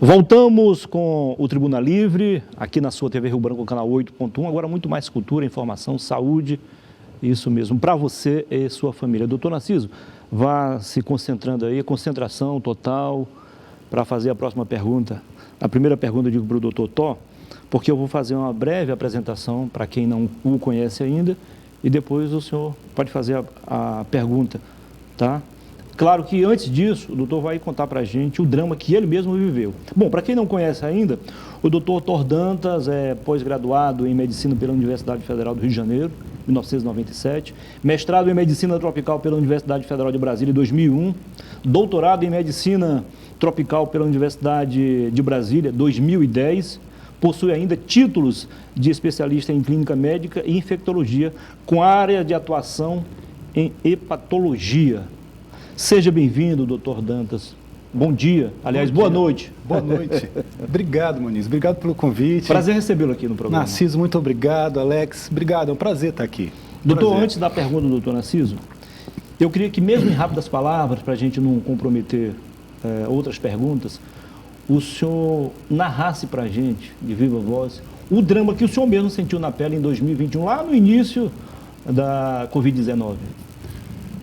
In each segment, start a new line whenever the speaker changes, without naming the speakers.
Voltamos com o Tribuna Livre, aqui na sua TV Rio Branco, canal 8.1. Agora muito mais cultura, informação, saúde, isso mesmo, para você e sua família. Doutor Narciso, vá se concentrando aí, concentração total, para fazer a próxima pergunta. A primeira pergunta eu digo para o doutor Tó, porque eu vou fazer uma breve apresentação para quem não o conhece ainda, e depois o senhor pode fazer a pergunta, tá? Claro que antes disso, o doutor vai contar para a gente o drama que ele mesmo viveu. Bom, para quem não conhece ainda, o doutor Thor Dantas é pós-graduado em Medicina pela Universidade Federal do Rio de Janeiro, 1997, mestrado em Medicina Tropical pela Universidade Federal de Brasília, em 2001, doutorado em Medicina Tropical pela Universidade de Brasília, 2010, possui ainda títulos de especialista em Clínica Médica e Infectologia, com área de atuação em Hepatologia. Seja bem-vindo, doutor Dantas. Bom dia. Aliás, boa noite.
Boa noite. Obrigado, Muniz. Obrigado pelo convite.
Prazer recebê-lo aqui no programa.
Narciso, muito obrigado. Alex, obrigado. É um prazer estar aqui.
Doutor, antes da pergunta do doutor Narciso, eu queria que, mesmo em rápidas palavras, para a gente não comprometer outras perguntas, o senhor narrasse para a gente, de viva voz, o drama que o senhor mesmo sentiu na pele em 2021, lá no início da Covid-19.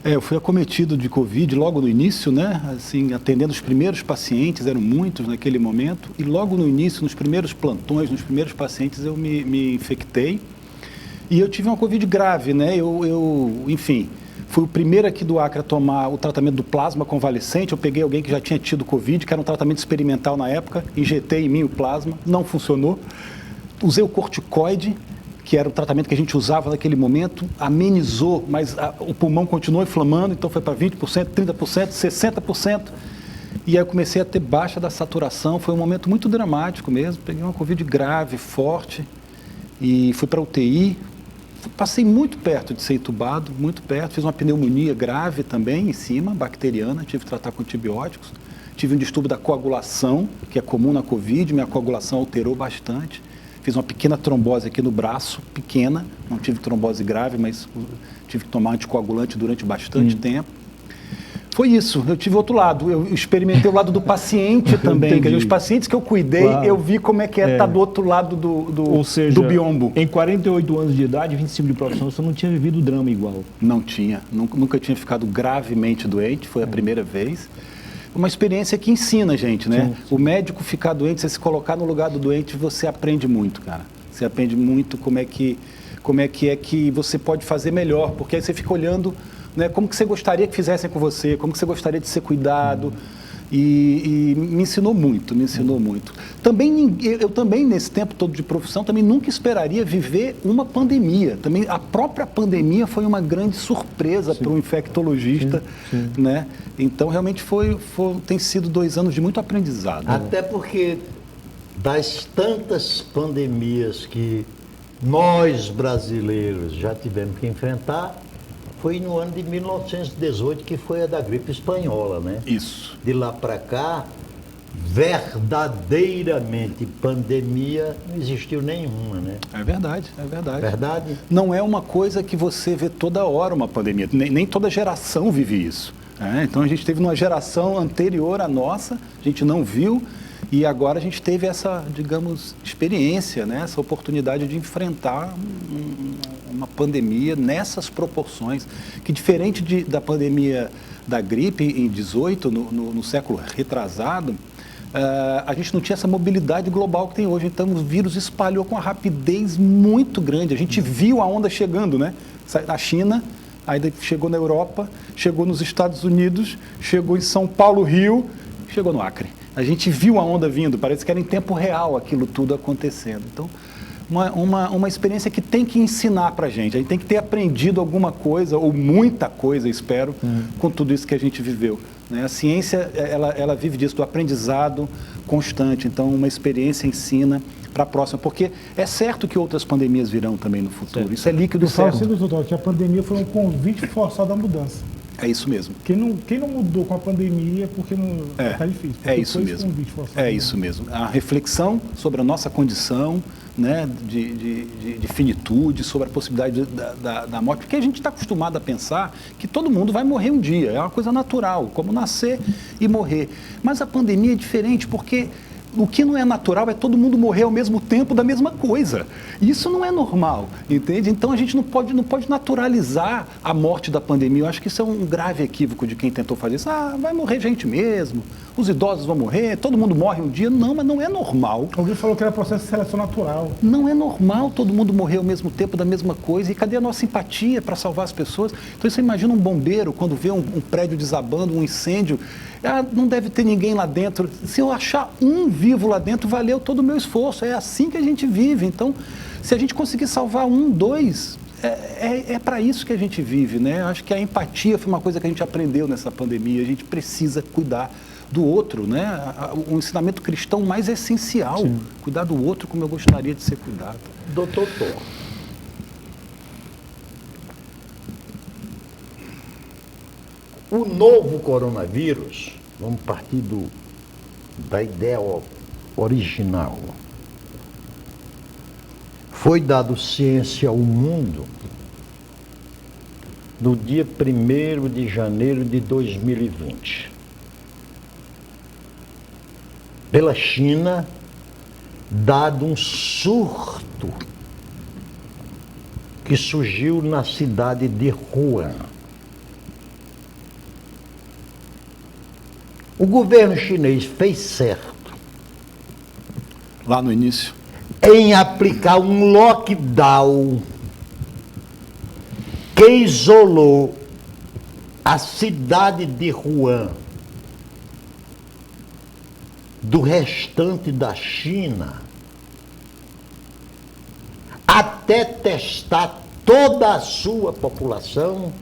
Eu fui acometido de Covid logo no início, né? Assim, atendendo os primeiros pacientes, eram muitos naquele momento, e logo no início, nos primeiros plantões, nos primeiros pacientes, eu me infectei. E eu tive uma Covid grave, né? Enfim, fui o primeiro aqui do Acre a tomar o tratamento do plasma convalescente. Eu peguei alguém que já tinha tido Covid, que era um tratamento experimental na época, injetei em mim o plasma, não funcionou. Usei o corticoide, que era o tratamento que a gente usava naquele momento, amenizou, mas o pulmão continuou inflamando, então foi para 20%, 30%, 60%. E aí eu comecei a ter baixa da saturação, foi um momento muito dramático mesmo, peguei uma Covid grave, forte, e fui para UTI, passei muito perto de ser entubado, muito perto, fiz uma pneumonia grave também em cima, bacteriana, tive que tratar com antibióticos, tive um distúrbio da coagulação, que é comum na Covid, minha coagulação alterou bastante. Fiz uma pequena trombose aqui no braço, pequena, não tive trombose grave, mas tive que tomar anticoagulante durante bastante tempo. Foi isso, eu tive outro lado, eu experimentei o lado do paciente também, os pacientes que eu cuidei, claro. Eu vi como é que é estar do outro lado
Ou seja,
do biombo.
Em 48 anos de idade, 25 de profissão, você não tinha vivido o drama igual?
Não tinha, nunca tinha ficado gravemente doente, foi a primeira vez. Uma experiência que ensina a gente, né? Sim. O médico ficar doente, você se colocar no lugar do doente, você aprende muito, cara. Você aprende muito como é que você pode fazer melhor, porque aí você fica olhando, né, como que você gostaria que fizessem com você, como que você gostaria de ser cuidado. E me ensinou muito, me ensinou muito. Eu também, nesse tempo todo de profissão, também nunca esperaria viver uma pandemia. Também a própria pandemia foi uma grande surpresa para um infectologista, né? Então, realmente tem sido 2 anos de muito aprendizado.
Até porque das tantas pandemias que nós brasileiros já tivemos que enfrentar, foi no ano de 1918 que foi a da gripe espanhola, né?
Isso.
De lá para cá, verdadeiramente pandemia não existiu nenhuma, né?
É verdade, é verdade.
Verdade?
Não é uma coisa que você vê toda hora uma pandemia, nem toda geração vive isso. Então a gente teve uma geração anterior à nossa, a gente não viu, e agora a gente teve essa, digamos, experiência, né? Essa oportunidade de enfrentar uma pandemia nessas proporções, que diferente da pandemia da gripe em 18, no século retrasado, a gente não tinha essa mobilidade global que tem hoje. Então o vírus espalhou com uma rapidez muito grande. A gente viu a onda chegando, né? Na China, aí chegou na Europa, chegou nos Estados Unidos, chegou em São Paulo, Rio, chegou no Acre. A gente viu a onda vindo, parece que era em tempo real aquilo tudo acontecendo. Então, uma experiência que tem que ensinar para a gente tem que ter aprendido alguma coisa, ou muita coisa, espero, com tudo isso que a gente viveu. Né? A ciência, ela vive disso, do aprendizado constante. Então, uma experiência ensina para a próxima, porque é certo que outras pandemias virão também no futuro. Certo. Isso é líquido certo.
Eu falo, doutor, que a pandemia foi um convite forçado à mudança.
É isso mesmo.
Quem não mudou com a pandemia, porque não está difícil.
É isso mesmo. É isso mesmo. A reflexão sobre a nossa condição, né, de finitude, sobre a possibilidade da morte, porque a gente está acostumado a pensar que todo mundo vai morrer um dia, é uma coisa natural, como nascer e morrer. Mas a pandemia é diferente, porque o que não é natural é todo mundo morrer ao mesmo tempo da mesma coisa. Isso não é normal, entende? Então a gente não pode naturalizar a morte da pandemia. Eu acho que isso é um grave equívoco de quem tentou fazer isso. Ah, vai morrer gente mesmo, os idosos vão morrer, todo mundo morre um dia. Não, mas não é normal.
Alguém falou que era processo de seleção natural.
Não é normal todo mundo morrer ao mesmo tempo da mesma coisa. E cadê a nossa empatia para salvar as pessoas? Então você imagina um bombeiro quando vê um prédio desabando, um incêndio. Ah, não deve ter ninguém lá dentro. Se eu achar um vivo lá dentro, valeu todo o meu esforço. É assim que a gente vive. Então, se a gente conseguir salvar um, dois, é para isso que a gente vive, né? Acho que a empatia foi uma coisa que a gente aprendeu nessa pandemia. A gente precisa cuidar do outro, né? O ensinamento cristão mais essencial. Sim. Cuidar do outro como eu gostaria de ser cuidado.
Doutor Thor, o novo coronavírus, vamos partir da ideia original, foi dado ciência ao mundo no dia 1º de janeiro de 2020. Pela China, dado um surto que surgiu na cidade de Wuhan. O governo chinês fez certo
lá no início
em aplicar um lockdown que isolou a cidade de Wuhan do restante da China até testar toda a sua população,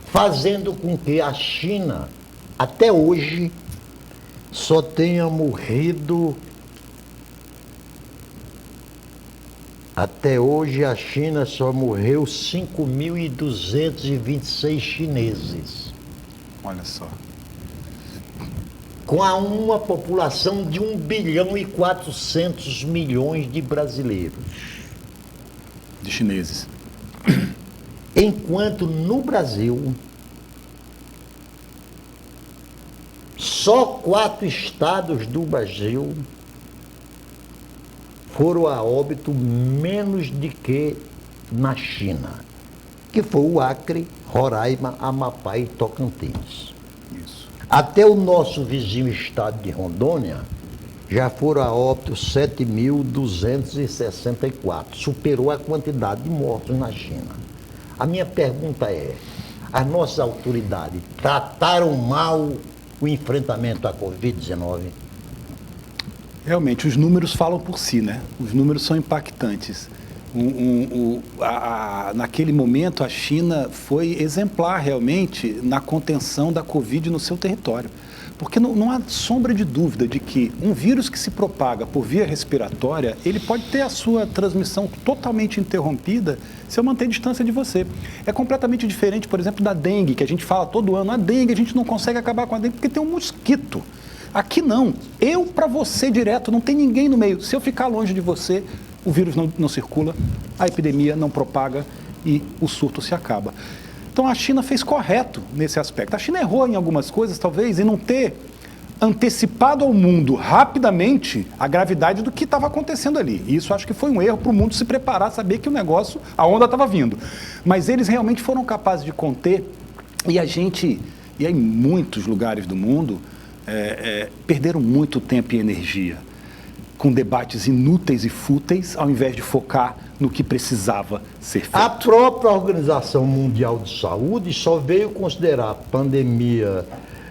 fazendo com que a China, até hoje, só tenha morrido. Até hoje, a China só morreu 5.226 chineses.
Olha só.
Com uma população de 1,4 bilhão de brasileiros.
De chineses.
Enquanto no Brasil, só 4 estados do Brasil foram a óbito menos do que na China, que foi o Acre, Roraima, Amapá e Tocantins.
Isso.
Até o nosso vizinho estado de Rondônia, já foram a óbito 7.264, superou a quantidade de mortos na China. A minha pergunta é, as nossas autoridades trataram mal o enfrentamento à Covid-19?
Realmente, os números falam por si, né? Os números são impactantes. Naquele momento, a China foi exemplar realmente na contenção da Covid no seu território. Porque não há sombra de dúvida de que um vírus que se propaga por via respiratória, ele pode ter a sua transmissão totalmente interrompida se eu manter distância de você. É completamente diferente, por exemplo, da dengue, que a gente fala todo ano. A dengue, a gente não consegue acabar com a dengue porque tem um mosquito. Aqui não. Eu para você direto, não tem ninguém no meio. Se eu ficar longe de você, o vírus não circula, a epidemia não propaga e o surto se acaba. Então a China fez correto nesse aspecto. A China errou em algumas coisas, talvez, em não ter antecipado ao mundo rapidamente a gravidade do que estava acontecendo ali. E isso acho que foi um erro para o mundo se preparar, saber que o negócio, a onda estava vindo. Mas eles realmente foram capazes de conter e em muitos lugares do mundo, perderam muito tempo e energia com debates inúteis e fúteis, ao invés de focar no que precisava ser feito.
A própria Organização Mundial de Saúde só veio considerar a pandemia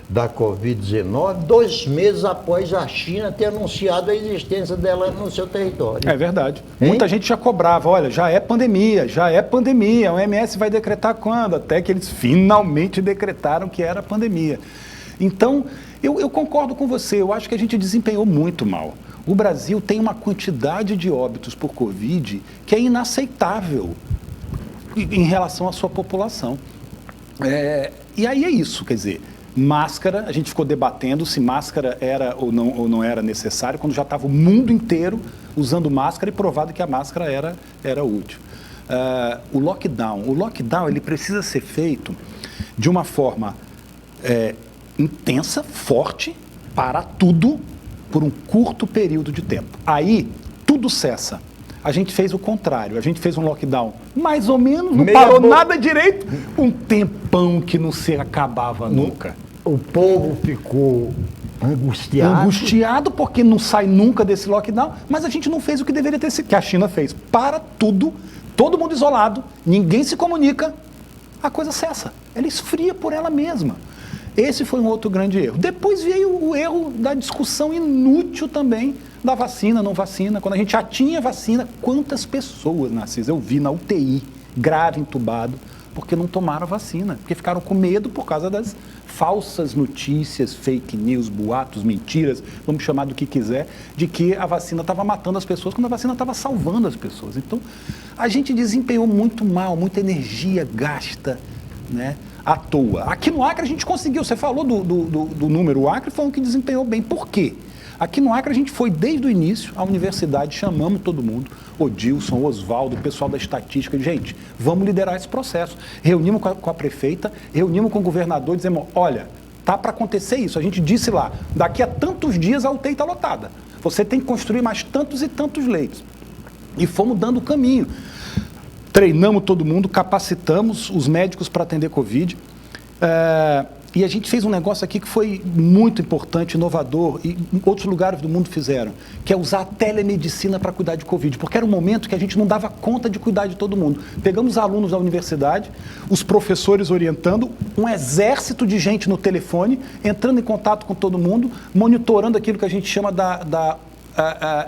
da Covid-19 2 meses após a China ter anunciado a existência dela no seu território.
É verdade. Muita gente já cobrava, olha, já é pandemia, a OMS vai decretar quando? Até que eles finalmente decretaram que era pandemia. Então, eu concordo com você, eu acho que a gente desempenhou muito mal. O Brasil tem uma quantidade de óbitos por Covid que é inaceitável em relação à sua população. E aí é isso, quer dizer, máscara, a gente ficou debatendo se máscara era ou não era necessário, quando já estava o mundo inteiro usando máscara e provado que a máscara era útil. O lockdown ele precisa ser feito de uma forma intensa, forte, Para tudo por um curto período de tempo. Aí, tudo cessa. A gente fez o contrário, a gente fez um lockdown mais ou menos, não parou nada direito, um tempão que não se acabava nunca.
O povo ficou angustiado.
Angustiado porque não sai nunca desse lockdown, mas a gente não fez o que deveria ter sido, que a China fez. Para tudo, todo mundo isolado, ninguém se comunica, a coisa cessa. Ela esfria por ela mesma. Esse foi um outro grande erro. Depois veio o erro da discussão inútil também da vacina, não vacina. Quando a gente já tinha vacina, quantas pessoas, Narciso, eu vi na UTI, grave, entubado, porque não tomaram a vacina, porque ficaram com medo por causa das falsas notícias, fake news, boatos, mentiras, vamos chamar do que quiser, de que a vacina estava matando as pessoas, quando a vacina estava salvando as pessoas. Então, a gente desempenhou muito mal, muita energia gasta, né, à toa. Aqui no Acre a gente conseguiu, você falou do número, o Acre foi um que desempenhou bem. Por quê? Aqui no Acre a gente foi desde o início à universidade, chamamos todo mundo, Odilson, Oswaldo, o pessoal da estatística, gente, vamos liderar esse processo. Reunimos com a prefeita, reunimos com o governador, dizemos, olha, tá para acontecer isso. A gente disse lá, daqui a tantos dias a UTI está lotada. Você tem que construir mais tantos e tantos leitos. E fomos dando o caminho. Treinamos todo mundo, capacitamos os médicos para atender Covid. E a gente fez um negócio aqui que foi muito importante, inovador, e outros lugares do mundo fizeram, que é usar a telemedicina para cuidar de Covid, porque era um momento que a gente não dava conta de cuidar de todo mundo. Pegamos os alunos da universidade, os professores orientando, um exército de gente no telefone, entrando em contato com todo mundo, monitorando aquilo que a gente chama da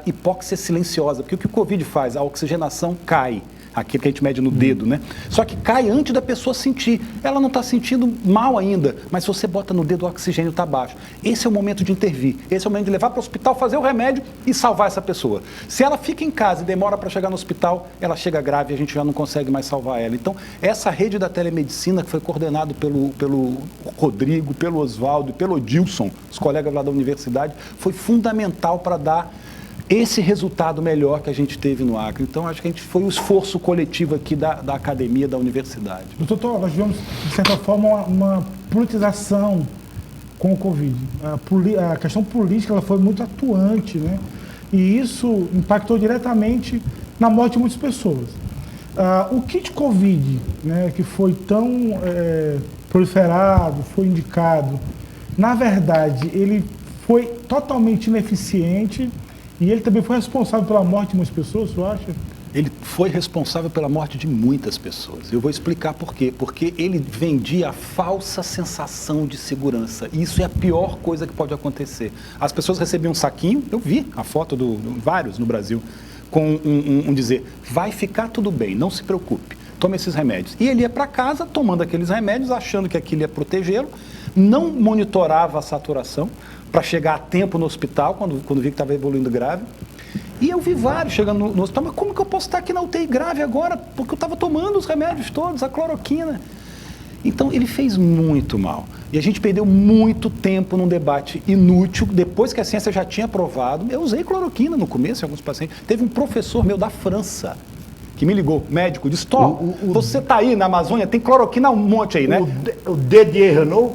hipóxia silenciosa, porque o que o Covid faz? A oxigenação cai. Aquilo que a gente mede no dedo, né? Só que cai antes da pessoa sentir. Ela não está sentindo mal ainda, mas se você bota no dedo, o oxigênio está baixo. Esse é o momento de intervir. Esse é o momento de levar para o hospital, fazer o remédio e salvar essa pessoa. Se ela fica em casa e demora para chegar no hospital, ela chega grave e a gente já não consegue mais salvar ela. Então, essa rede da telemedicina, que foi coordenado pelo Rodrigo, pelo Oswaldo e pelo Odilson, os colegas lá da universidade, foi fundamental para dar esse resultado melhor que a gente teve no Acre. Então, acho que a gente foi o esforço coletivo aqui da academia, da universidade.
Doutor, nós tivemos, de certa forma, uma politização com o Covid. A questão política ela foi muito atuante, né? E isso impactou diretamente na morte de muitas pessoas. O kit Covid, né, que foi tão proliferado, foi indicado, na verdade, ele foi totalmente ineficiente. E ele também foi responsável pela morte de muitas pessoas, você acha?
Ele foi responsável pela morte de muitas pessoas. Eu vou explicar por quê. Porque ele vendia a falsa sensação de segurança. E isso é a pior coisa que pode acontecer. As pessoas recebiam um saquinho, eu vi a foto vários no Brasil, com um dizer, vai ficar tudo bem, não se preocupe, tome esses remédios. E ele ia para casa tomando aqueles remédios, achando que aquilo ia protegê-lo, não monitorava a saturação, para chegar a tempo no hospital, quando vi que estava evoluindo grave. E eu vi vários chegando no hospital, mas como que eu posso estar aqui na UTI grave agora? Porque eu estava tomando os remédios todos, a cloroquina. Então, ele fez muito mal. E a gente perdeu muito tempo num debate inútil, depois que a ciência já tinha provado. Eu usei cloroquina no começo em alguns pacientes. Teve um professor meu da França, que me ligou, médico, disse, você está aí na Amazônia, tem cloroquina um monte aí, né?
O Didier Renaud?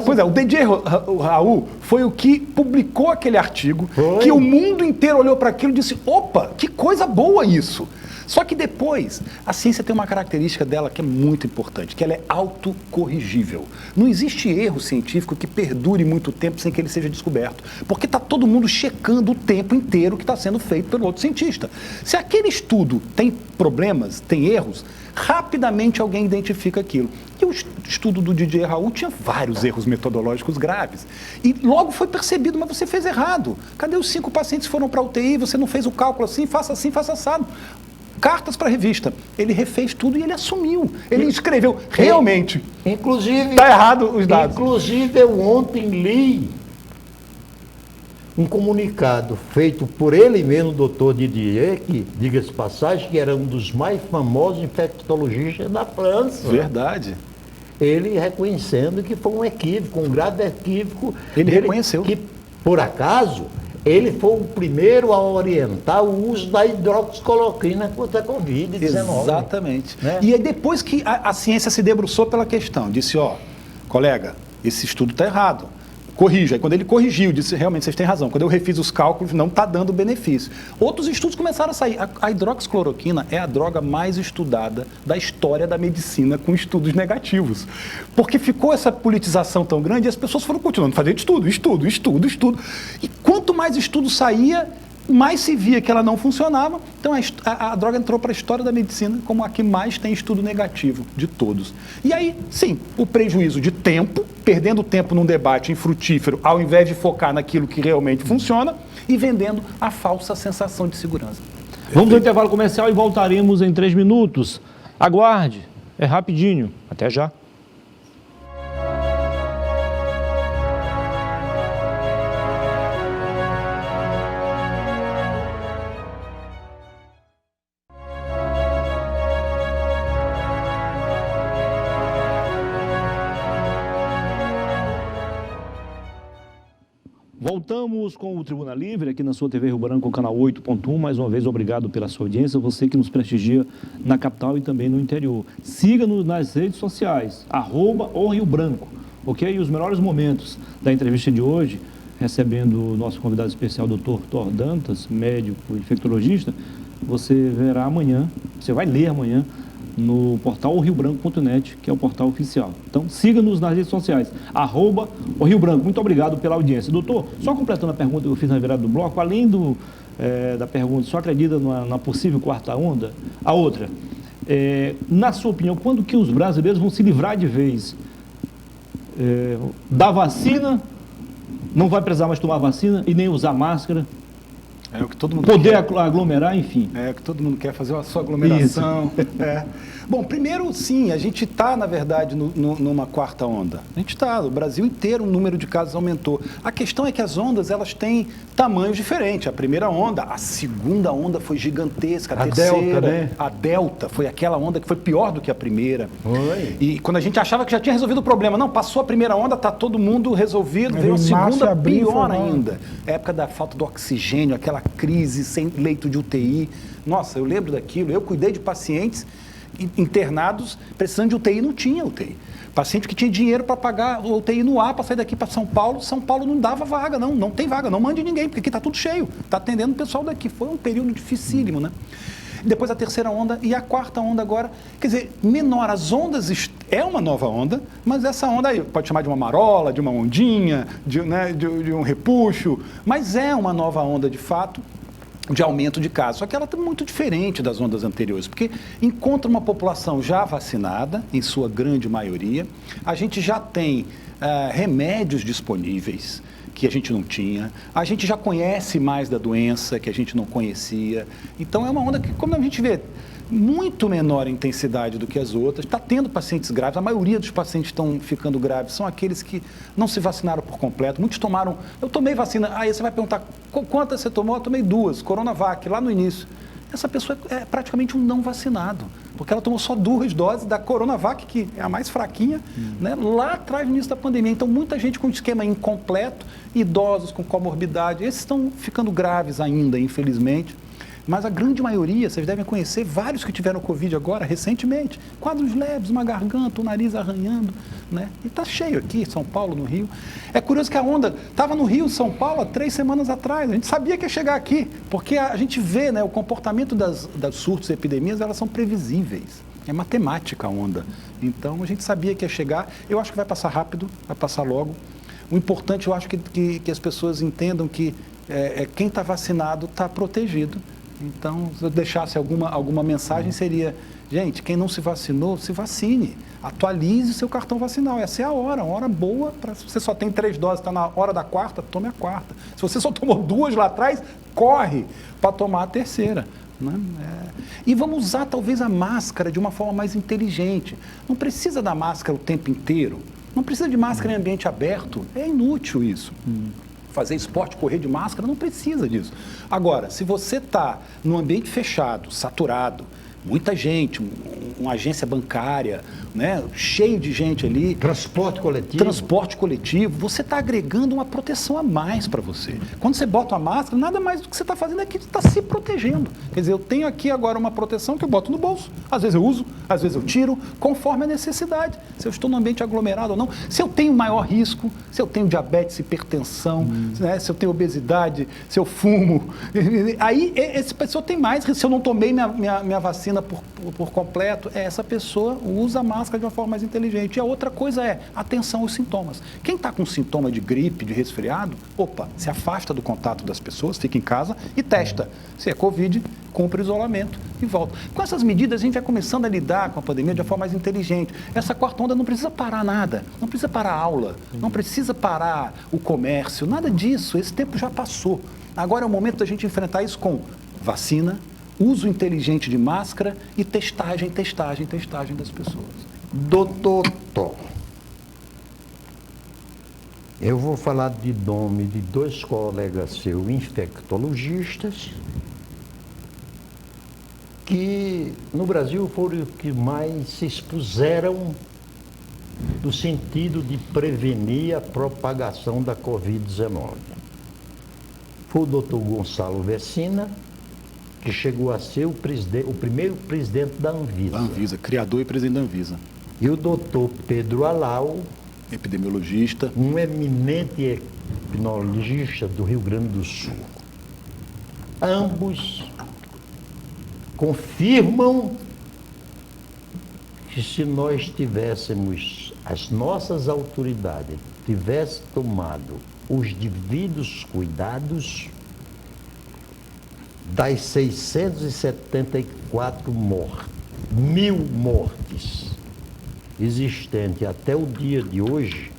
Pois é, o Didier Raoult foi o que publicou aquele artigo, que o mundo inteiro olhou para aquilo e disse, opa, que coisa boa isso. Só que depois, a ciência tem uma característica dela que é muito importante, que ela é autocorrigível. Não existe erro científico que perdure muito tempo sem que ele seja descoberto, porque está todo mundo checando o tempo inteiro o que está sendo feito pelo outro cientista. Se aquele estudo tem problemas, tem erros, rapidamente alguém identifica aquilo. E o estudo do Didier Raoult tinha vários erros metodológicos graves. E logo foi percebido, mas você fez errado. Cadê os 5 pacientes que foram para a UTI? Você não fez o cálculo assim, faça assado. Cartas para a revista. Ele refez tudo e ele assumiu. Ele escreveu, realmente.
Inclusive,
está errado os dados.
Inclusive, eu ontem li um comunicado feito por ele mesmo, o doutor Didier, que, diga-se passagem, que era um dos mais famosos infectologistas da França.
Verdade.
Ele reconhecendo que foi um equívoco, um grave equívoco.
Ele reconheceu.
Que, por acaso, ele foi o primeiro a orientar o uso da hidroxicloroquina contra a Covid-19.
Exatamente. Né? E aí depois que a ciência se debruçou pela questão, disse, colega, esse estudo está errado. corrija. Aí quando ele corrigiu, disse, realmente, vocês têm razão, quando eu refiz os cálculos, não está dando benefício. Outros estudos começaram a sair. A hidroxicloroquina é a droga mais estudada da história da medicina com estudos negativos. Porque ficou essa politização tão grande e as pessoas foram continuando fazendo estudo. E quanto mais estudo saía, mais se via que ela não funcionava. Então a droga entrou para a história da medicina como a que mais tem estudo negativo de todos. E aí, sim, o prejuízo de tempo, perdendo tempo num debate infrutífero, ao invés de focar naquilo que realmente funciona, e vendendo a falsa sensação de segurança.
Vamos ao intervalo comercial e voltaremos em 3 minutos. Aguarde, é rapidinho. Até já. Voltamos com o Tribuna Livre, aqui na sua TV Rio Branco, canal 8.1. Mais uma vez, obrigado pela sua audiência, você que nos prestigia na capital e também no interior. Siga-nos nas redes sociais, @oRioBranco, ok? E os melhores momentos da entrevista de hoje, recebendo o nosso convidado especial, Dr. Thor Dantas, médico infectologista, você verá amanhã, você vai ler amanhã, no portal oriobranco.net, que é o portal oficial. Então, siga-nos nas redes sociais, @oRioBranco. Muito obrigado pela audiência. Doutor, só completando a pergunta que eu fiz na virada do bloco, além da pergunta, só acredita na possível quarta onda? A outra, na sua opinião, quando que os brasileiros vão se livrar de vez da vacina, não vai precisar mais tomar vacina e nem usar máscara?
É o que todo mundo
poder
quer.
aglomerar, enfim.
É o que todo mundo quer, fazer a sua aglomeração. Bom, primeiro, sim, a gente está, na verdade, numa quarta onda. A gente está, o Brasil inteiro o número de casos aumentou. A questão é que as ondas, elas têm tamanhos diferentes. A primeira onda, a segunda onda foi gigantesca, a terceira,
Delta, né?
A Delta, foi aquela onda que foi pior do que a primeira.
Foi.
E quando a gente achava que já tinha resolvido o problema, não, passou a primeira onda, está todo mundo resolvido, veio a segunda pior ainda. Época da falta do oxigênio, aquela crise sem leito de UTI. Nossa, eu lembro daquilo, eu cuidei de pacientes internados precisando de UTI, não tinha UTI. Paciente que tinha dinheiro para pagar o UTI no ar para sair daqui para São Paulo não dava vaga, não tem vaga, não mande ninguém, porque aqui está tudo cheio, está atendendo o pessoal daqui. Foi um período dificílimo, né? Depois a terceira onda e a quarta onda agora, quer dizer, menor, as ondas, é uma nova onda, mas essa onda aí, pode chamar de uma marola, de uma ondinha, de um repuxo, mas é uma nova onda de fato, de aumento de casos. Só que ela está muito diferente das ondas anteriores, porque encontra uma população já vacinada, em sua grande maioria, a gente já tem remédios disponíveis que a gente não tinha, a gente já conhece mais da doença que a gente não conhecia, então é uma onda que, como a gente vê, muito menor intensidade do que as outras, está tendo pacientes graves, a maioria dos pacientes estão ficando graves, são aqueles que não se vacinaram por completo, muitos tomaram, eu tomei vacina, aí você vai perguntar, quantas você tomou? Eu tomei 2, Coronavac, lá no início. Essa pessoa é praticamente um não vacinado, porque ela tomou só 2 doses da Coronavac, que é a mais fraquinha, né, lá atrás no início da pandemia. Então, muita gente com esquema incompleto, idosos com comorbidade, esses estão ficando graves ainda, infelizmente. Mas a grande maioria, vocês devem conhecer vários que tiveram Covid agora, recentemente. Quadros leves, uma garganta, o nariz arranhando, né? E está cheio aqui, São Paulo, no Rio. É curioso que a onda estava no Rio, São Paulo, há 3 semanas atrás. A gente sabia que ia chegar aqui, porque a gente vê, né, o comportamento das surtos e epidemias, elas são previsíveis. É matemática a onda. Então, a gente sabia que ia chegar. Eu acho que vai passar rápido, vai passar logo. O importante, eu acho que as pessoas entendam que quem está vacinado está protegido. Então, se eu deixasse alguma mensagem, seria, gente, quem não se vacinou, se vacine. Atualize o seu cartão vacinal. Essa é a hora boa. Se você só tem 3 doses, está na hora da quarta, tome a quarta. Se você só tomou 2 lá atrás, corre para tomar a terceira. Né? E vamos usar talvez a máscara de uma forma mais inteligente. Não precisa da máscara o tempo inteiro. Não precisa de máscara em ambiente aberto. É inútil isso. Fazer esporte, correr de máscara, não precisa disso. Agora, se você está num ambiente fechado, saturado, muita gente, uma agência bancária, né? Cheio de gente ali.
Transporte coletivo.
Transporte coletivo, você está agregando uma proteção a mais para você. Quando você bota a máscara, nada mais do que você está fazendo é que está se protegendo. Quer dizer, eu tenho aqui agora uma proteção que eu boto no bolso, às vezes eu uso, às vezes eu tiro, conforme a necessidade. Se eu estou num ambiente aglomerado ou não, se eu tenho maior risco, se eu tenho diabetes, hipertensão, né? Se eu tenho obesidade, se eu fumo, aí essa pessoa tem mais risco. Se eu não tomei minha vacina por completo, essa pessoa usa a máscara de uma forma mais inteligente. E a outra coisa é atenção aos sintomas. Quem está com sintoma de gripe, de resfriado, se afasta do contato das pessoas, fica em casa e testa. Se é Covid, cumpre o isolamento e volta. Com essas medidas, a gente vai começando a lidar com a pandemia de uma forma mais inteligente. Essa quarta onda não precisa parar nada, não precisa parar a aula, não precisa parar o comércio, nada disso, esse tempo já passou. Agora é o momento da gente enfrentar isso com vacina, uso inteligente de máscara e testagem das pessoas.
Doutor Thor, eu vou falar de nome de 2 colegas seus infectologistas que no Brasil foram os que mais se expuseram no sentido de prevenir a propagação da Covid-19. Foi o doutor Gonçalo Vecina, que chegou a ser o primeiro presidente da Anvisa.
Da Anvisa, criador e presidente da Anvisa.
E o doutor Pedro Alau,
epidemiologista,
um eminente epidemiologista do Rio Grande do Sul. Ambos confirmam que se nós tivéssemos, as nossas autoridades tivessem tomado os devidos cuidados, das 674 mil mortes existentes até o dia de hoje,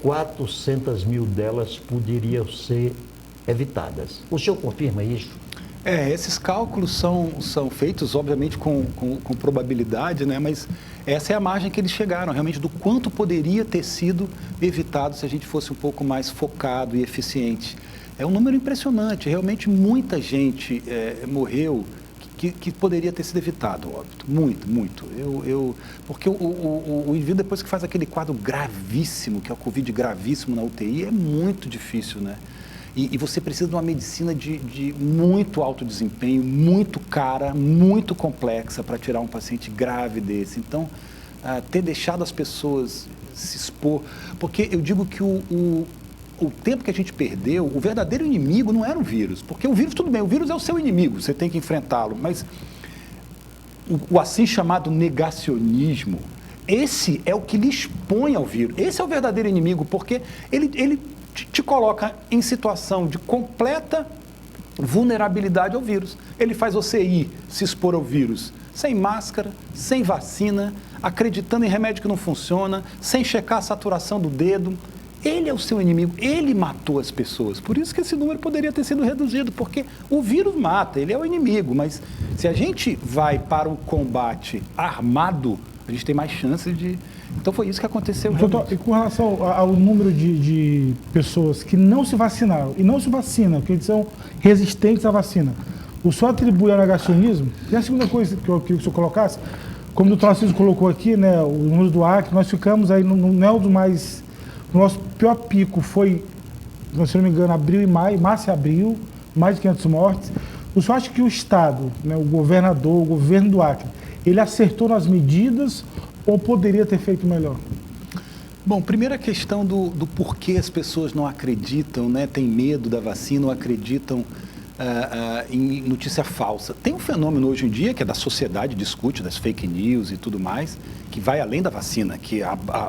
400 mil delas poderiam ser evitadas. O senhor confirma isso?
Esses cálculos são feitos, obviamente, com probabilidade, né? Mas essa é a margem que eles chegaram, realmente, do quanto poderia ter sido evitado se a gente fosse um pouco mais focado e eficiente. É um número impressionante, realmente muita gente morreu que poderia ter sido evitado, óbvio, muito. Porque o indivíduo, depois que faz aquele quadro gravíssimo, que é o Covid gravíssimo na UTI, é muito difícil, né? E você precisa de uma medicina de muito alto desempenho, muito cara, muito complexa para tirar um paciente grave desse. Então, ter deixado as pessoas se expor, porque eu digo que o tempo que a gente perdeu, o verdadeiro inimigo não era o vírus, porque o vírus, tudo bem, o vírus é o seu inimigo, você tem que enfrentá-lo, mas o assim chamado negacionismo, esse é o que lhe expõe ao vírus, esse é o verdadeiro inimigo, porque ele te coloca em situação de completa vulnerabilidade ao vírus. Ele faz você ir se expor ao vírus sem máscara, sem vacina, acreditando em remédio que não funciona, sem checar a saturação do dedo. Ele é o seu inimigo, ele matou as pessoas. Por isso que esse número poderia ter sido reduzido, porque o vírus mata, ele é o inimigo. Mas se a gente vai para o combate armado, a gente tem mais chances de... Então foi isso que aconteceu.
Doutor, e com relação ao número de pessoas que não se vacinaram e não se vacinam, que eles são resistentes à vacina, o senhor atribui ao negacionismo? E a segunda coisa que eu queria que o senhor colocasse, como o doutor Narciso colocou aqui, né, o número do Acre, nós ficamos aí não é o do mais... O nosso pior pico foi, se não me engano, abril e maio, março e abril, mais de 500 mortes. O senhor acha que o Estado, né, o governador, o governo do Acre, ele acertou nas medidas ou poderia ter feito melhor?
Bom, primeira questão do porquê as pessoas não acreditam, né, têm medo da vacina ou acreditam em notícia falsa. Tem um fenômeno hoje em dia que é da sociedade, discute, das fake news e tudo mais, que vai além da vacina, que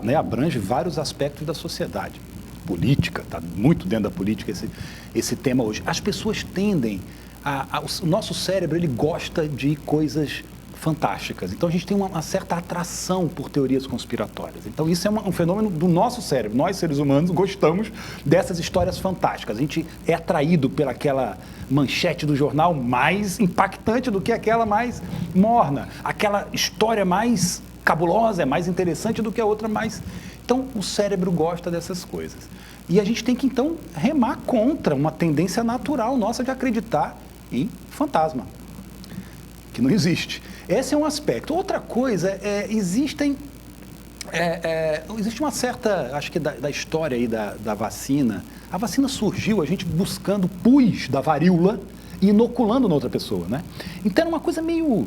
né, abrange vários aspectos da sociedade. Política, está muito dentro da política esse tema hoje. As pessoas tendem o nosso cérebro, ele gosta de coisas fantásticas. Então, a gente tem uma certa atração por teorias conspiratórias. Então, isso é um fenômeno do nosso cérebro. Nós, seres humanos, gostamos dessas histórias fantásticas. A gente é atraído pelaquela manchete do jornal mais impactante do que aquela mais morna. Aquela história mais cabulosa, é mais interessante do que a outra mais... Então, o cérebro gosta dessas coisas. E a gente tem que, então, remar contra uma tendência natural nossa de acreditar em fantasma. que não existe. Esse é um aspecto. Outra coisa, existe uma certa, acho que da história aí da vacina. A vacina surgiu a gente buscando pus da varíola e inoculando na outra pessoa, né? Então era uma coisa meio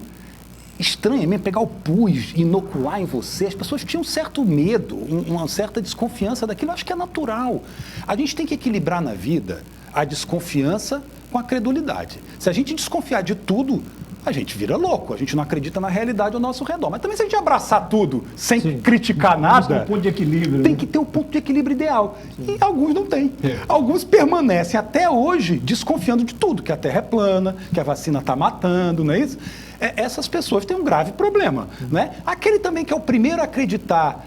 estranha mesmo, pegar o pus e inocular em você. As pessoas tinham um certo medo, uma certa desconfiança daquilo. Eu acho que é natural. A gente tem que equilibrar na vida a desconfiança com a credulidade. Se a gente desconfiar de tudo, a gente vira louco, a gente não acredita na realidade ao nosso redor. Mas também se a gente abraçar tudo sem criticar nada,
tem um ponto de equilíbrio,
tem
né?
que ter um ponto de equilíbrio ideal. E alguns não têm. Alguns permanecem até hoje desconfiando de tudo, que a Terra é plana, que a vacina está matando, não é isso? Essas pessoas têm um grave problema, né? Aquele também que é o primeiro a acreditar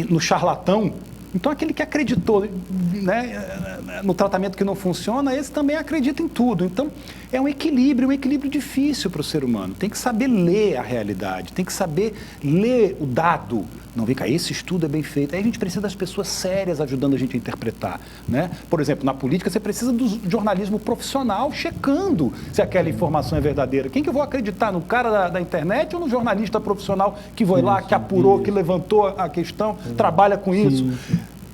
no charlatão, então aquele que acreditou, né, no tratamento que não funciona, esse também acredita em tudo. Então é um equilíbrio difícil para o ser humano. Tem que saber ler a realidade, tem que saber ler o dado. Não vem cá, esse estudo é bem feito. Aí a gente precisa das pessoas sérias ajudando a gente a interpretar, né? Por exemplo, na política você precisa do jornalismo profissional checando se aquela informação é verdadeira. Quem que eu vou acreditar? No cara da internet ou no jornalista profissional que foi lá, que apurou, que levantou a questão, trabalha com isso?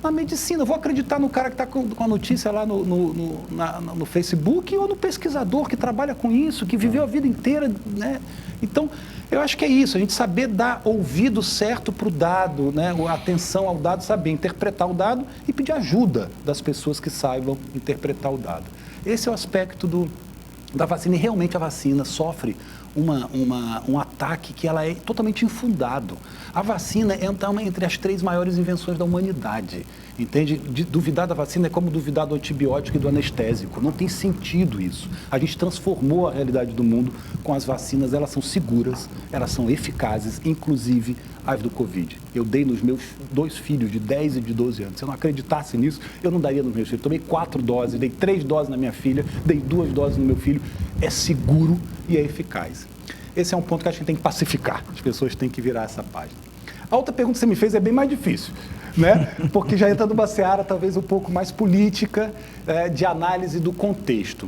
Na medicina, eu vou acreditar no cara que está com a notícia lá no Facebook ou no pesquisador que trabalha com isso, que viveu a vida inteira, né? Então, eu acho que é isso, a gente saber dar ouvido certo para o dado, né? Atenção ao dado, saber interpretar o dado e pedir ajuda das pessoas que saibam interpretar o dado. Esse é o aspecto da vacina, e realmente a vacina sofre um ataque que ela é totalmente infundado. A vacina é entre as 3 maiores invenções da humanidade, entende? Duvidar da vacina é como duvidar do antibiótico e do anestésico, não tem sentido isso. A gente transformou a realidade do mundo com as vacinas, elas são seguras, elas são eficazes, inclusive as do Covid. Eu dei nos meus 2 filhos de 10 e de 12 anos. Se eu não acreditasse nisso, eu não daria nos meus filhos. Tomei 4 doses, dei 3 doses na minha filha, dei 2 doses no meu filho. É seguro e é eficaz. Esse é um ponto que a gente tem que pacificar. As pessoas têm que virar essa página. A outra pergunta que você me fez é bem mais difícil, né? Porque já entra numa seara talvez um pouco mais política, de análise do contexto.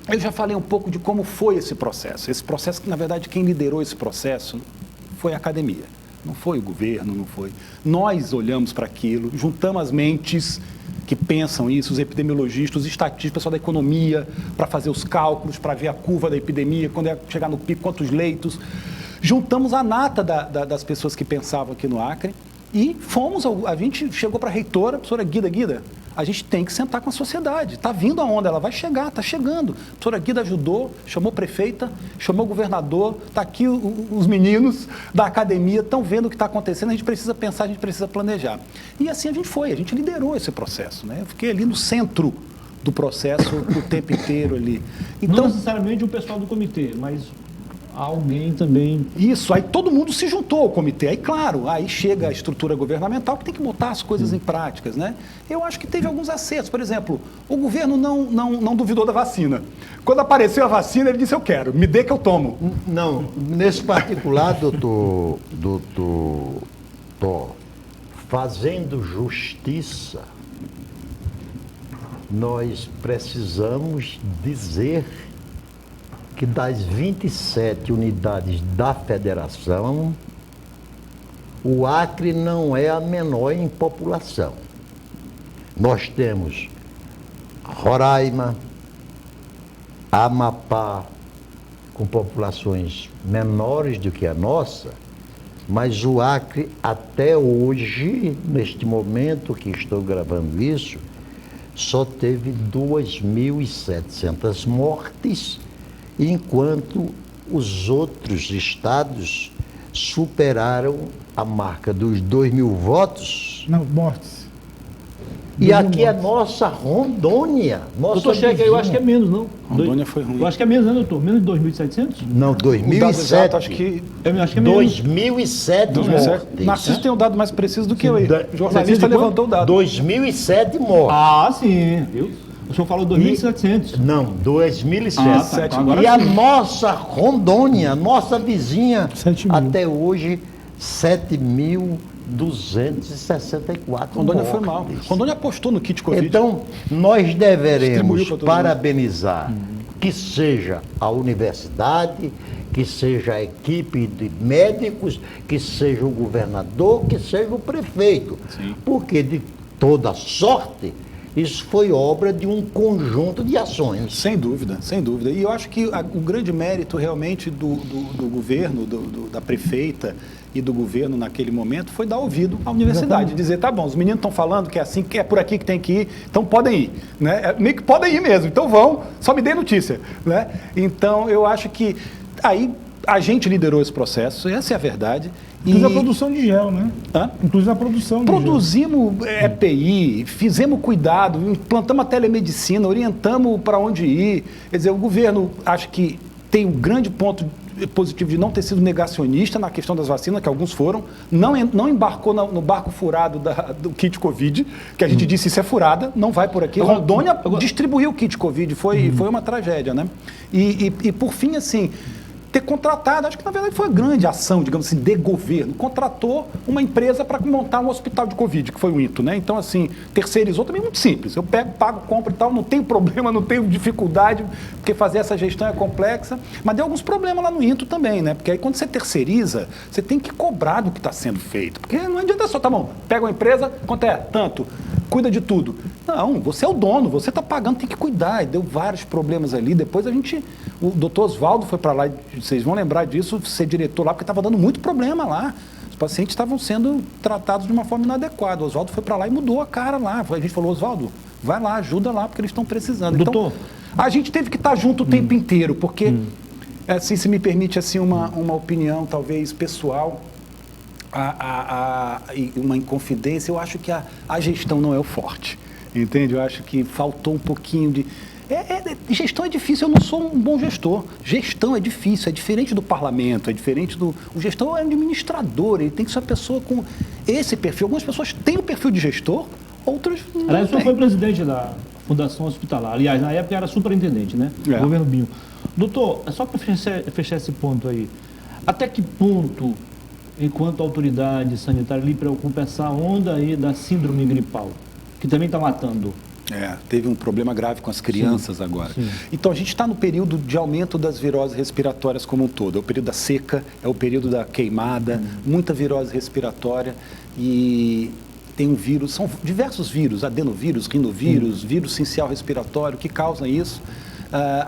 Eu já falei um pouco de como foi esse processo. Esse processo que, na verdade, quem liderou esse processo foi a academia. Não foi o governo, não foi. Nós olhamos para aquilo, juntamos as mentes que pensam isso, os epidemiologistas, os estatísticos, o pessoal da economia, para fazer os cálculos, para ver a curva da epidemia, quando ia chegar no pico, quantos leitos. Juntamos a nata das pessoas que pensavam aqui no Acre e a gente chegou para a reitora, a professora Guida, a gente tem que sentar com a sociedade. Está vindo a onda, ela vai chegar, está chegando. A professora Guida ajudou, chamou a prefeita, chamou o governador, está aqui os meninos da academia, estão vendo o que está acontecendo, a gente precisa pensar, a gente precisa planejar. E assim a gente liderou esse processo, né? Eu fiquei ali no centro do processo o tempo inteiro ali. Então,
não necessariamente o pessoal do comitê, mas alguém também...
Isso, aí todo mundo se juntou ao comitê. Aí, claro, aí chega a estrutura governamental que tem que botar as coisas em práticas, né? Eu acho que teve alguns acertos. Por exemplo, o governo não duvidou da vacina. Quando apareceu a vacina, ele disse, eu quero, me dê que eu tomo.
Não, nesse particular, doutor, fazendo justiça, nós precisamos dizer que das 27 unidades da federação, o Acre não é a menor em população. Nós temos Roraima, Amapá, com populações menores do que a nossa, mas o Acre, até hoje, neste momento que estou gravando isso, só teve 2.700 mortes, enquanto os outros estados superaram a marca dos 2.000 votos.
Não, mortes.
E aqui é nossa Rondônia.
Doutor Checa, eu acho que é menos, não?
Rondônia foi ruim.
Eu acho que é menos, né, doutor? Menos de 2.700?
Não,
O dado
2007.
exato, acho que...
Eu acho que é menos.
2007 mortes.
Narciso tem um dado mais preciso do que eu. O
Preciso
jornalista
de quanto?
levantou o dado.
2007 mortes.
Ah, sim, viu? O senhor falou 2.700.
Não, 2007.
Ah, tá. Então agora
E a
sim.
nossa Rondônia, nossa vizinha,
7.000.
até hoje, 7.264
Rondônia foi
mortes.
mal. Rondônia apostou no kit Covid.
Então, nós
Distribuiu
deveremos
pra todo
parabenizar que seja a universidade, que seja a equipe de médicos, que seja o governador, que seja o prefeito.
Sim.
Porque de toda sorte, isso foi obra de um conjunto de ações.
Sem dúvida, sem dúvida. E eu acho que o grande mérito realmente do governo, da prefeita e do governo naquele momento foi dar ouvido à universidade, dizer, tá bom, os meninos estão falando que é assim, que é por aqui que tem que ir, então podem ir, né? Meio que podem ir mesmo, então vão, só me dê notícia, né? Então eu acho que aí a gente liderou esse processo, essa é a verdade.
Inclusive a produção de gel, né?
Hã?
Inclusive a produção de
Produzimos EPI, fizemos cuidado, implantamos a telemedicina, orientamos para onde ir. Quer dizer, o governo acho que tem um grande ponto positivo de não ter sido negacionista na questão das vacinas, que alguns foram, não embarcou no barco furado do kit Covid, que a gente disse isso é furada, não vai por aqui. Rondônia distribuiu o kit Covid, foi uma tragédia, né? E por fim, assim, ter contratado, acho que na verdade foi uma grande ação, digamos assim, de governo, contratou uma empresa para montar um hospital de Covid, que foi o INTO, né? Então, assim, terceirizou também muito simples, eu pego, pago, compro e tal, não tenho problema, não tenho dificuldade, porque fazer essa gestão é complexa, mas deu alguns problemas lá no INTO também, né? Porque aí quando você terceiriza, você tem que cobrar do que está sendo feito, porque não adianta só, tá bom, pega uma empresa, quanto é? Tanto, cuida de tudo. Não, você é o dono, você está pagando, tem que cuidar, e deu vários problemas ali, depois o doutor Oswaldo foi para lá, vocês vão lembrar disso, ser diretor lá, porque estava dando muito problema lá. Os pacientes estavam sendo tratados de uma forma inadequada. O Oswaldo foi para lá e mudou a cara lá. A gente falou, Oswaldo, vai lá, ajuda lá, porque eles estão precisando.
Doutor.
Então, a gente teve que estar junto o tempo inteiro, porque, assim, se me permite assim, uma opinião talvez pessoal, uma inconfidência, eu acho que a gestão não é o forte, entende? Eu acho que faltou um pouquinho de... Gestão é difícil, eu não sou um bom gestor. Gestão é difícil, é diferente do parlamento, é diferente do... O gestor é um administrador, ele tem que ser uma pessoa com esse perfil. Algumas pessoas têm o perfil de gestor, outras não têm.
Aliás, o senhor foi presidente da Fundação Hospitalar. Aliás, na época era superintendente, né?
É.
Governo Binho. Doutor, só para fechar esse ponto aí, até que ponto, enquanto autoridade sanitária, lhe preocupa essa onda aí da síndrome gripal, que também está matando?
Teve um problema grave com as crianças agora.
Sim.
Então, a gente está no período de aumento das viroses respiratórias como um todo. É o período da seca, é o período da queimada, muita virose respiratória e tem um vírus, são diversos vírus, adenovírus, rinovírus, vírus sincial respiratório, que causam isso.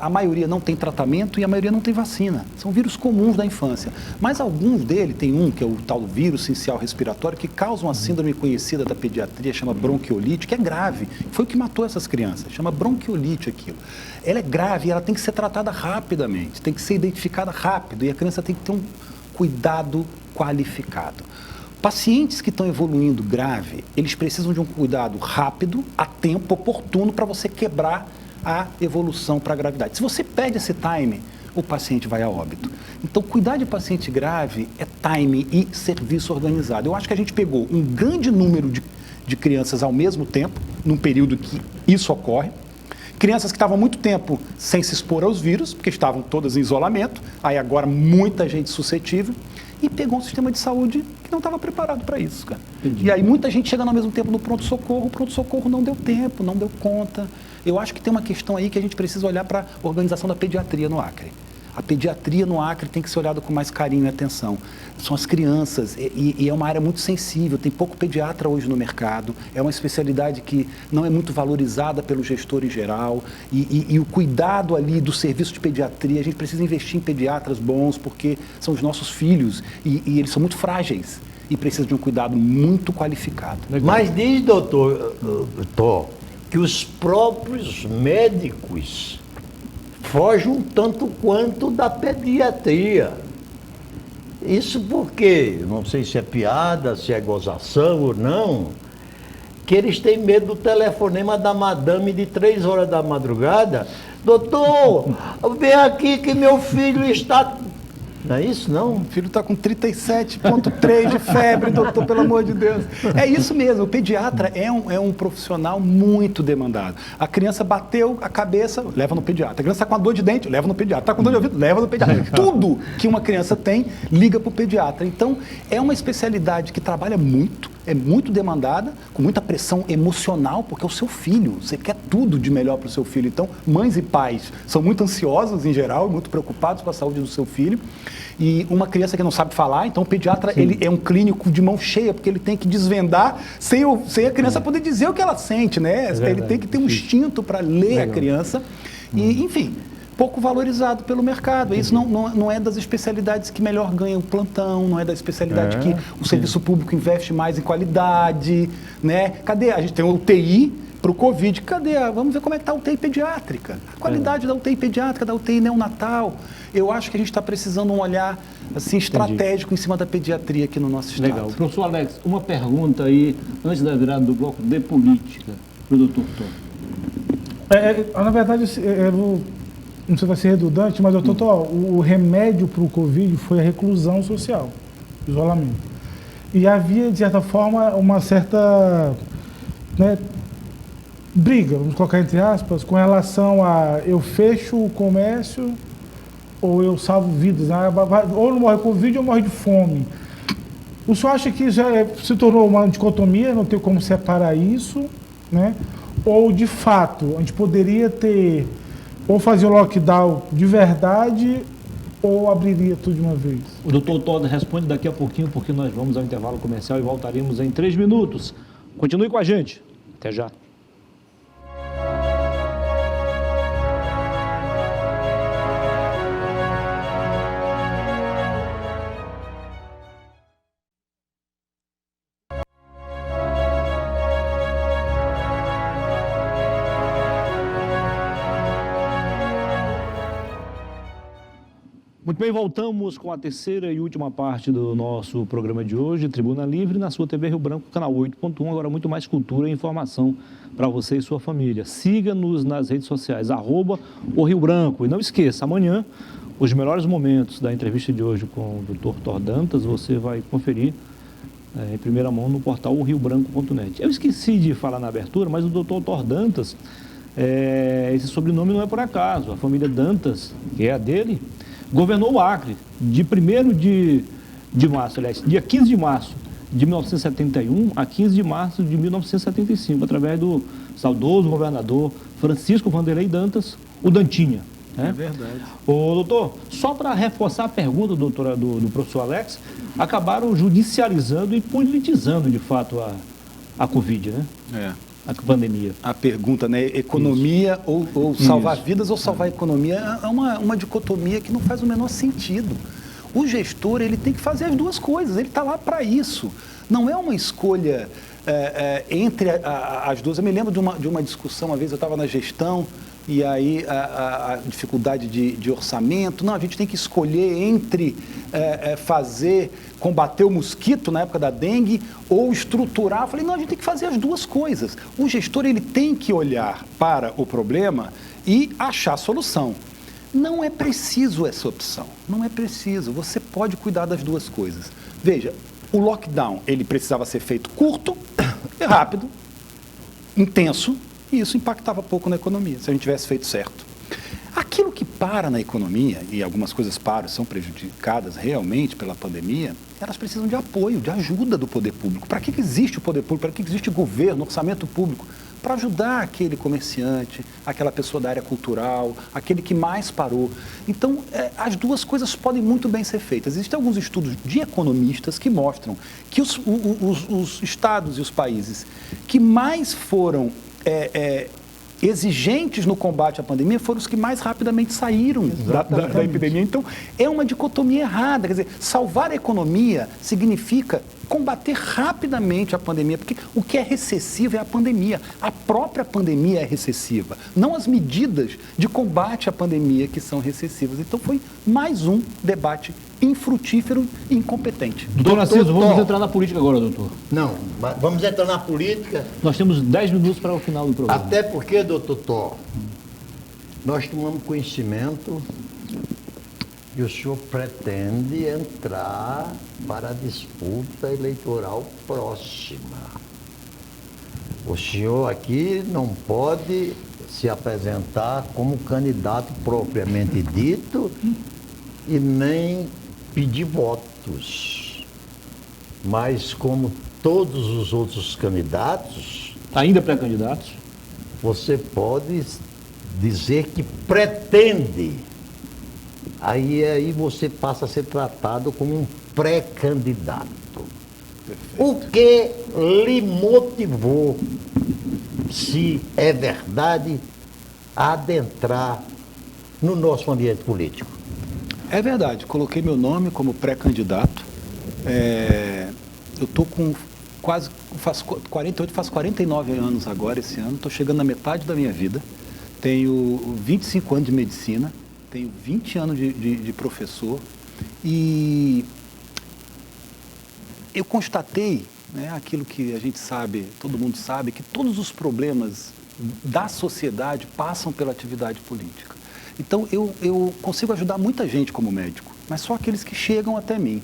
A maioria não tem tratamento e a maioria não tem vacina. São vírus comuns da infância. Mas alguns deles, tem um que é o tal vírus sincial respiratório, que causa uma síndrome conhecida da pediatria, chama bronquiolite, que é grave. Foi o que matou essas crianças, chama bronquiolite aquilo. Ela é grave e ela tem que ser tratada rapidamente, tem que ser identificada rápido e a criança tem que ter um cuidado qualificado. Pacientes que estão evoluindo grave, eles precisam de um cuidado rápido, a tempo, oportuno, para você quebrar a evolução para a gravidade. Se você perde esse time, o paciente vai a óbito. Então, cuidar de paciente grave é time e serviço organizado. Eu acho que a gente pegou um grande número de crianças ao mesmo tempo, num período que isso ocorre. Crianças que estavam muito tempo sem se expor aos vírus, porque estavam todas em isolamento, aí agora muita gente suscetível, e pegou um sistema de saúde que não estava preparado para isso, cara.
Entendi.
E aí muita gente chegando ao mesmo tempo no pronto-socorro, o pronto-socorro não deu tempo, não deu conta. Eu acho que tem uma questão aí que a gente precisa olhar para a organização da pediatria no Acre. A pediatria no Acre tem que ser olhada com mais carinho e atenção. São as crianças e é uma área muito sensível, tem pouco pediatra hoje no mercado, é uma especialidade que não é muito valorizada pelo gestor em geral e o cuidado ali do serviço de pediatria, a gente precisa investir em pediatras bons porque são os nossos filhos e eles são muito frágeis e precisam de um cuidado muito qualificado.
Mas diz, doutor Tó, que os próprios médicos fogem um tanto quanto da pediatria. Isso porque, não sei se é piada, se é gozação ou não, que eles têm medo do telefonema da madame de 3 horas da madrugada. Doutor, vem aqui que meu filho está... Não é isso, não?
O filho está com 37,3 de febre, doutor, pelo amor de Deus. É isso mesmo, o pediatra é um profissional muito demandado. A criança bateu a cabeça, leva no pediatra. A criança está com a dor de dente, leva no pediatra. Está com dor de ouvido, leva no pediatra. Tudo que uma criança tem, liga para o pediatra. Então, é uma especialidade que trabalha muito, é muito demandada, com muita pressão emocional, porque é o seu filho, você quer tudo de melhor para o seu filho. Então, mães e pais são muito ansiosos em geral, muito preocupados com a saúde do seu filho. E uma criança que não sabe falar, então o pediatra ele é um clínico de mão cheia, porque ele tem que desvendar sem a criança poder dizer o que ela sente, né? Ele tem que ter um instinto para ler a criança. E, enfim, pouco valorizado pelo mercado. Isso não é das especialidades que melhor ganha o plantão, não é da especialidade que o serviço público investe mais em qualidade, né? Cadê? A gente tem o UTI para o Covid. Cadê? Vamos ver como é que está a UTI pediátrica. A qualidade da UTI pediátrica, da UTI neonatal. Eu acho que a gente está precisando um olhar assim, estratégico em cima da pediatria aqui no nosso estado.
Legal. Professor Alex, uma pergunta aí, antes da virada do bloco de política, para o doutor Tom.
Na verdade, eu não sei se vai ser redundante, mas, doutor, o remédio para o Covid foi a reclusão social, isolamento. E havia, de certa forma, uma certa, né, briga, vamos colocar entre aspas, com relação a eu fecho o comércio ou eu salvo vidas, né? Ou não morre de Covid ou morre de fome. O senhor acha que já se tornou uma dicotomia, não tem como separar isso, né? Ou, de fato, a gente poderia ter, ou fazer o lockdown de verdade, ou abriria tudo de uma vez?
O doutor Todd responde daqui a pouquinho, porque nós vamos ao intervalo comercial e voltaremos em 3 minutos. Continue com a gente. Até já. Muito bem, voltamos com a terceira e última parte do nosso programa de hoje, Tribuna Livre, na sua TV Rio Branco, canal 8.1. Agora muito mais cultura e informação para você e sua família. Siga-nos nas redes sociais, @o Rio Branco. E não esqueça, amanhã, os melhores momentos da entrevista de hoje com o Dr. Thor Dantas, você vai conferir em primeira mão no portal oriobranco.net. Eu esqueci de falar na abertura, mas o Dr. Thor Dantas, esse sobrenome não é por acaso. A família Dantas, que é a dele, governou o Acre de 1º de março, aliás, dia 15 de março de 1971 a 15 de março de 1975, através do saudoso governador Francisco Vanderlei Dantas, o Dantinha. Né?
É verdade.
Ô, doutor, só para reforçar a pergunta do professor Alex, acabaram judicializando e politizando, de fato, a Covid, né? A pandemia.
A pergunta, né? Economia ou salvar vidas ou salvar a economia é uma dicotomia que não faz o menor sentido. O gestor, ele tem que fazer as duas coisas, ele está lá para isso. Não é uma escolha entre as duas. Eu me lembro de uma discussão, uma vez eu estava na gestão, e aí a dificuldade de orçamento. Não, a gente tem que escolher entre combater o mosquito na época da dengue ou estruturar. Eu falei, não, a gente tem que fazer as duas coisas. O gestor, ele tem que olhar para o problema e achar a solução. Não é preciso essa opção, não é preciso. Você pode cuidar das duas coisas. Veja, o lockdown, ele precisava ser feito curto, rápido, intenso, e isso impactava pouco na economia, se a gente tivesse feito certo. Aquilo que para na economia, e algumas coisas param, são prejudicadas realmente pela pandemia, elas precisam de apoio, de ajuda do poder público. Para que existe o poder público? Para que existe o governo, orçamento público? Para ajudar aquele comerciante, aquela pessoa da área cultural, aquele que mais parou. Então, as duas coisas podem muito bem ser feitas. Existem alguns estudos de economistas que mostram que os estados e os países que mais foram exigentes no combate à pandemia foram os que mais rapidamente saíram da epidemia. Então, é uma dicotomia errada. Quer dizer, salvar a economia significa combater rapidamente a pandemia, porque o que é recessivo é a pandemia. A própria pandemia é recessiva, não as medidas de combate à pandemia que são recessivas. Então, foi mais um debate infrutífero e incompetente.
Doutor Narciso, vamos entrar na política agora, doutor.
Não, mas vamos entrar na política.
Nós temos 10 minutos para o final do programa.
Até porque, doutor Thor, nós tomamos conhecimento que o senhor pretende entrar para a disputa eleitoral próxima. O senhor aqui não pode se apresentar como candidato propriamente dito e nem pedir votos. mas como todos os outros candidatos,
Ainda pré-candidatos?
você pode dizer que pretende. Aí você passa a ser tratado como um pré-candidato. O que lhe motivou, se é verdade, a adentrar no nosso ambiente político?
É verdade, coloquei meu nome como pré-candidato. Eu estou com faço 48, faço 49 anos agora esse ano, estou chegando na metade da minha vida. Tenho 25 anos de medicina, tenho 20 anos de professor e eu constatei, né, aquilo que a gente sabe, todo mundo sabe, que todos os problemas da sociedade passam pela atividade política. Então, eu consigo ajudar muita gente como médico, mas só aqueles que chegam até mim.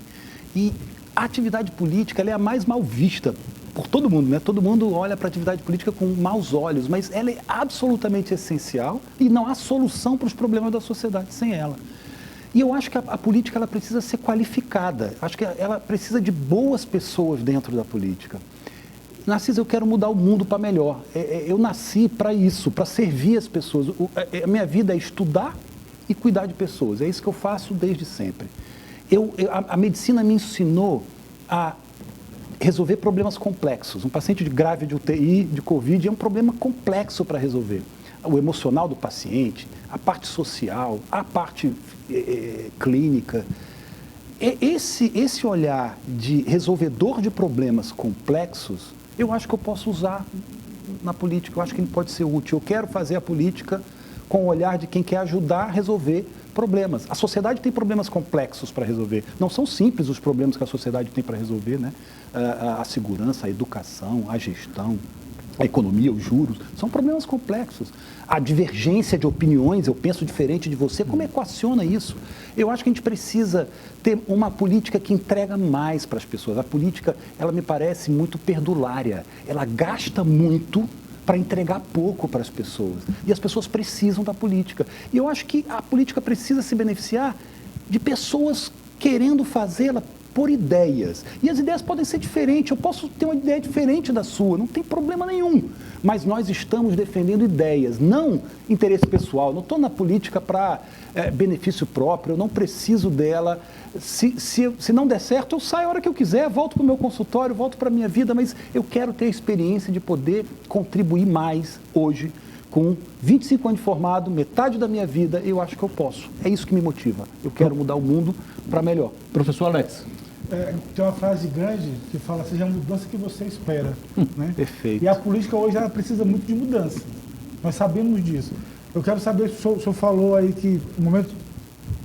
E a atividade política ela é a mais mal vista por todo mundo, né? Todo mundo olha para a atividade política com maus olhos, mas ela é absolutamente essencial e não há solução para os problemas da sociedade sem ela. E eu acho que a política ela precisa ser qualificada, acho que ela precisa de boas pessoas dentro da política. Narciso, eu quero mudar o mundo para melhor. Eu nasci para isso, para servir as pessoas. A minha vida é estudar e cuidar de pessoas. É isso que eu faço desde sempre. A medicina me ensinou a resolver problemas complexos. Um paciente grave de UTI, de Covid, é um problema complexo para resolver. O emocional do paciente, a parte social, a parte clínica. Esse olhar de resolvedor de problemas complexos, eu acho que eu posso usar na política, eu acho que ele pode ser útil. Eu quero fazer a política com o olhar de quem quer ajudar a resolver problemas. A sociedade tem problemas complexos para resolver. Não são simples os problemas que a sociedade tem para resolver, né? A segurança, a educação, a gestão, a economia, os juros, são problemas complexos. A divergência de opiniões, eu penso diferente de você, como equaciona isso? Eu acho que a gente precisa ter uma política que entrega mais para as pessoas. A política, ela me parece muito perdulária, ela gasta muito para entregar pouco para as pessoas. E as pessoas precisam da política. E eu acho que a política precisa se beneficiar de pessoas querendo fazê-la por ideias. E as ideias podem ser diferentes, eu posso ter uma ideia diferente da sua, não tem problema nenhum. Mas nós estamos defendendo ideias, não interesse pessoal. Não estou na política para benefício próprio, eu não preciso dela. Se não der certo, eu saio a hora que eu quiser, volto para o meu consultório, volto para a minha vida, mas eu quero ter a experiência de poder contribuir mais hoje. Com 25 anos de formado, metade da minha vida, eu acho que eu posso. É isso que me motiva. Eu quero mudar o mundo para melhor.
Professor Alex.
Tem uma frase grande que fala, seja a mudança que você espera. Né?
Perfeito.
E a política hoje ela precisa muito de mudança. Nós sabemos disso. Eu quero saber, o senhor falou aí que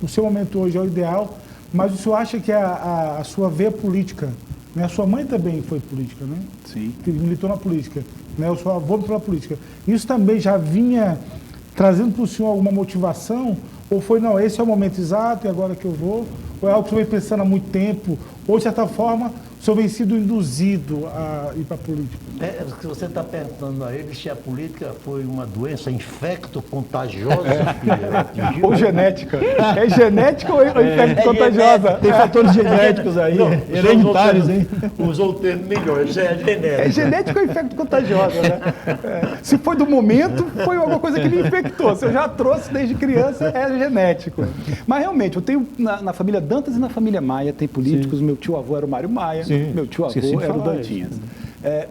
o seu momento hoje é o ideal, mas o senhor acha que a sua veia política, né? A sua mãe também foi política, né?
Sim.
Que militou na política, né? O seu avô militou na política. Isso também já vinha trazendo para o senhor alguma motivação? Ou foi, não, esse é o momento exato e agora que eu vou? Ou é algo que o senhor vem pensando há muito tempo? Ou, de certa forma, o senhor vem sido induzido a ir para a política?
O que você está perguntando a ele se a política foi uma doença infecto-contagiosa que atingiu.
Ou genética. É genética ou infecto-contagiosa?
Tem fatores genéticos aí, hereditários, hein?
Usou o termo melhor, isso é genética.
É genética ou infecto-contagiosa, né? Se foi do momento, foi alguma coisa que me infectou. Se eu já trouxe desde criança, é genético. Mas realmente, eu tenho na família Dantas e na família Maia, tem políticos, meu tio-avô era o Mário Maia, meu tio-avô era o Dantinhas.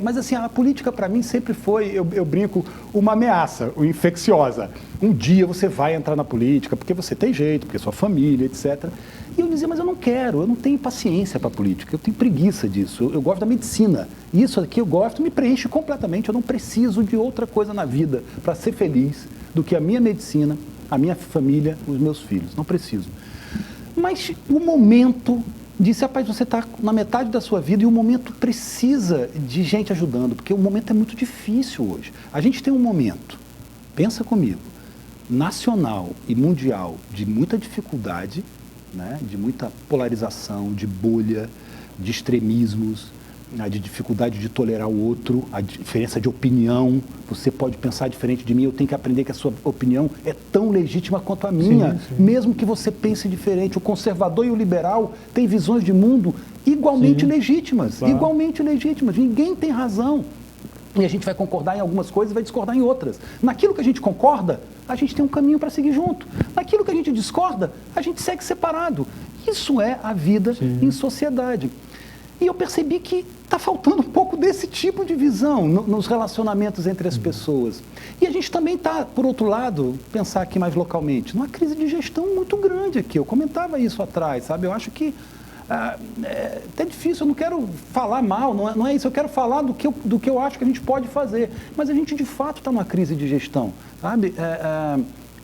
Mas assim, a política para mim sempre foi, eu brinco, uma ameaça, infecciosa. Um dia você vai entrar na política, porque você tem jeito, porque sua família, etc. E eu dizia, mas eu não quero, eu não tenho paciência para a política, eu tenho preguiça disso, eu gosto da medicina. Isso aqui eu gosto, me preenche completamente, eu não preciso de outra coisa na vida para ser feliz do que a minha medicina, a minha família, os meus filhos. Não preciso. Mas o momento disse, rapaz, você está na metade da sua vida e o momento precisa de gente ajudando, porque o momento é muito difícil hoje. A gente tem um momento, pensa comigo, nacional e mundial de muita dificuldade, né, de muita polarização, de bolha, de extremismos, de dificuldade de tolerar o outro, a diferença de opinião. Você pode pensar diferente de mim, eu tenho que aprender que a sua opinião é tão legítima quanto a minha, mesmo que você pense diferente. O conservador e o liberal têm visões de mundo iguais igualmente
Sim,
legítimas,
claro.
igualmente legítimas. Ninguém tem razão. E a gente vai concordar em algumas coisas e vai discordar em outras. Naquilo que a gente concorda, a gente tem um caminho para seguir junto. Naquilo que a gente discorda, a gente segue separado. Isso é a vida em sociedade. E eu percebi que está faltando um pouco desse tipo de visão nos relacionamentos entre as pessoas. E a gente também está, por outro lado, pensar aqui mais localmente, numa crise de gestão muito grande aqui. Eu comentava isso atrás, sabe? Eu acho que é até difícil, eu não quero falar mal, não é isso, eu quero falar do que eu acho que a gente pode fazer. Mas a gente, de fato, está numa crise de gestão, sabe?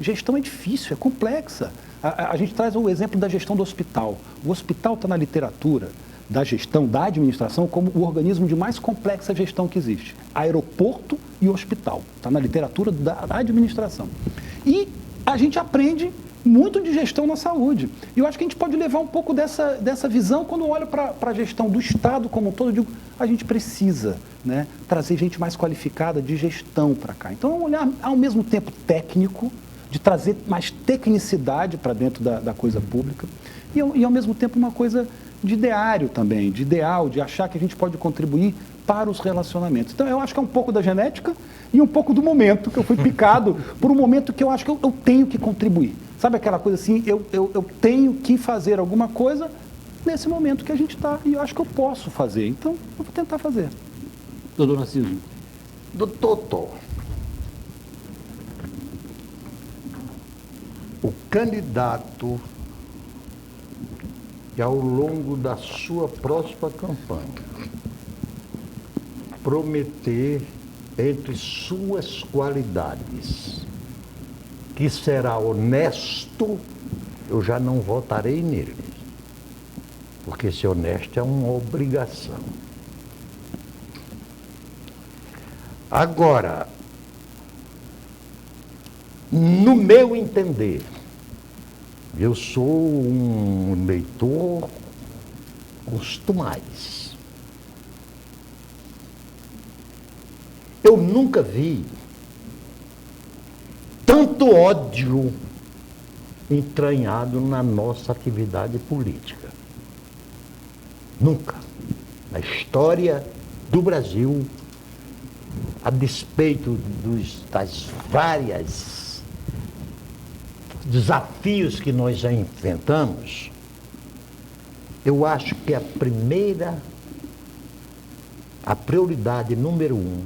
Gestão é difícil, é complexa. A gente traz o exemplo da gestão do hospital. O hospital está na literatura da gestão, da administração, como o organismo de mais complexa gestão que existe. Aeroporto e hospital. Está na literatura da administração. E a gente aprende muito de gestão na saúde. E eu acho que a gente pode levar um pouco dessa visão quando olha para a gestão do Estado como um todo. Eu digo, a gente precisa, né, trazer gente mais qualificada de gestão para cá. Então, é um olhar ao mesmo tempo técnico, de trazer mais tecnicidade para dentro da coisa pública e ao mesmo tempo uma coisa de ideário também, de ideal, de achar que a gente pode contribuir para os relacionamentos. Então, eu acho que é um pouco da genética e um pouco do momento, que eu fui picado por um momento que eu acho que eu tenho que contribuir. Sabe aquela coisa assim, eu tenho que fazer alguma coisa nesse momento que a gente está e eu acho que eu posso fazer. Então, eu vou tentar fazer.
Doutor Narciso.
Doutor, o candidato que ao longo da sua próxima campanha prometer entre suas qualidades que será honesto, eu já não votarei nele, porque ser honesto é uma obrigação. Agora, no meu entender, eu sou um leitor gosto mais. Eu nunca vi tanto ódio entranhado na nossa atividade política. Nunca. Na história do Brasil, a despeito das várias desafios que nós já enfrentamos, eu acho que a prioridade número 1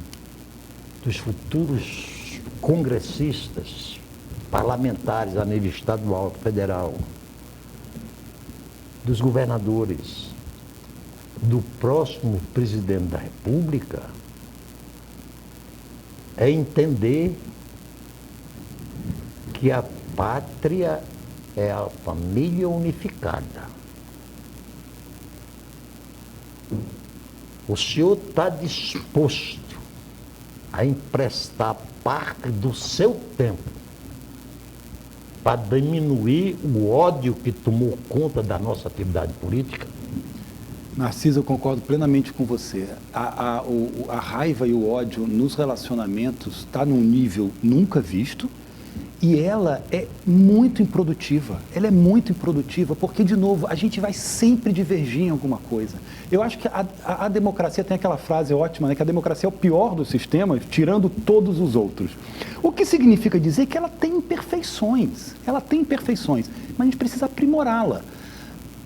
dos futuros congressistas, parlamentares a nível estadual, federal, dos governadores, do próximo presidente da República, é entender que a pátria é a família unificada. O senhor está disposto a emprestar parte do seu tempo para diminuir o ódio que tomou conta da nossa atividade política?
Narciso, eu concordo plenamente com você. A raiva e o ódio nos relacionamentos está num nível nunca visto e ela é muito improdutiva. Ela é muito improdutiva porque, de novo, a gente vai sempre divergir em alguma coisa. Eu acho que a democracia tem aquela frase ótima, né, que a democracia é o pior dos sistemas, tirando todos os outros. O que significa dizer que ela tem imperfeições. Ela tem imperfeições, mas a gente precisa aprimorá-la.